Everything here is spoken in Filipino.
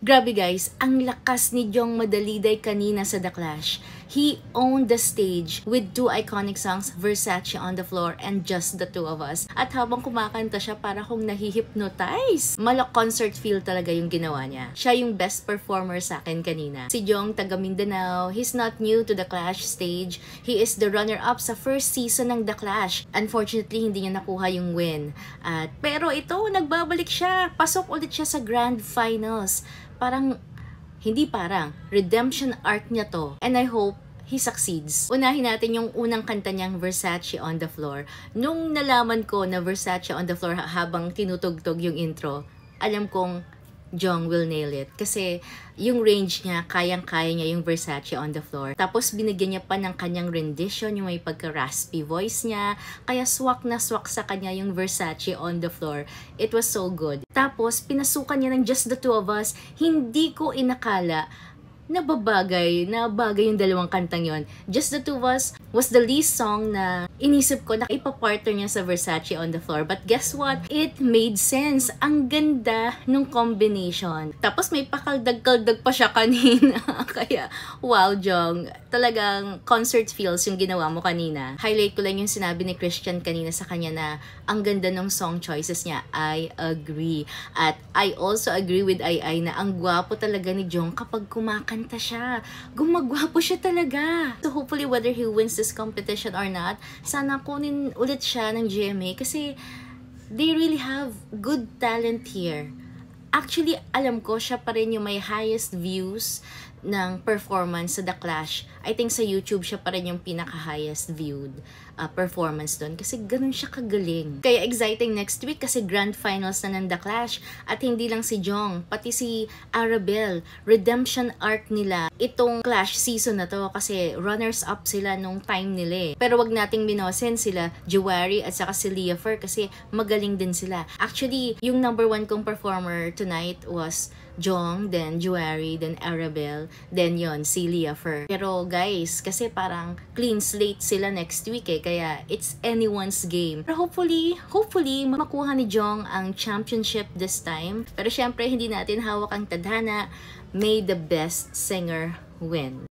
Grabe guys, ang lakas ni Jong Madaliday kanina sa The Clash. He owned the stage with two iconic songs, Versace on the Floor and Just the Two of Us. At habang kumakanta siya, para kong nahihypnotize. Malak concert feel talaga yung ginawa niya. Siya yung best performer sa akin kanina. Si Jong, taga Mindanao, he's not new to The Clash stage. He is the runner-up sa first season ng The Clash. Unfortunately, hindi niya nakuha yung win. Pero ito, nagbabalik siya. Pasok ulit siya sa Grand Finals. Redemption arc niya to. And I hope he succeeds. Unahin natin yung unang kanta niyang Versace on the Floor. Nung nalaman ko na Versace on the Floor habang tinutugtog yung intro, alam kong Jong will nail it. Kasi yung range niya, kayang-kaya niya yung Versace on the Floor. Tapos binigyan niya pa ng kanyang rendition, yung may pagka-raspy voice niya. Kaya swak na swak sa kanya yung Versace on the Floor. It was so good. Tapos pinasukan niya ng Just the Two of Us. Hindi ko inakala na bagay yung dalawang kantang yon. Just the Two of Us was the least song na inisip ko na ipapartner niya sa Versace on the Floor. But guess what? It made sense. Ang ganda nung combination. Tapos may pakaldag-kaldag pa siya kanina. Kaya, wow, Jong. Talagang concert feels yung ginawa mo kanina. Highlight ko lang yung sinabi ni Christian kanina sa kanya na ang ganda ng song choices niya. I agree. At I also agree with Ai na ang gwapo talaga ni Jong kapag kumakanta siya. Gumagwapo siya talaga. So hopefully whether he wins this competition or not, sana kunin ulit siya ng GMA kasi they really have good talent here. Actually, alam ko siya pa rin yung may highest views ng performance sa The Clash. I think sa YouTube siya pa rin yung pinaka-highest viewed performance doon kasi ganun siya kagaling. Kaya exciting next week kasi grand finals na ng The Clash at hindi lang si Jong, pati si Arabelle. Redemption arc nila itong Clash season na to kasi runners-up sila nung time nila eh. Pero wag nating minosen sila Jewari at saka si Leah Fur kasi magaling din sila. Actually, yung number 1 kong performer tonight was Jong, then Jewari, then Arabelle, then yon si Leah Fur. Pero guys, kasi parang clean slate sila next week eh, kaya it's anyone's game. Pero hopefully makuha ni Jong ang championship this time. Pero syempre, hindi natin hawak ang tadhana. May the best singer win.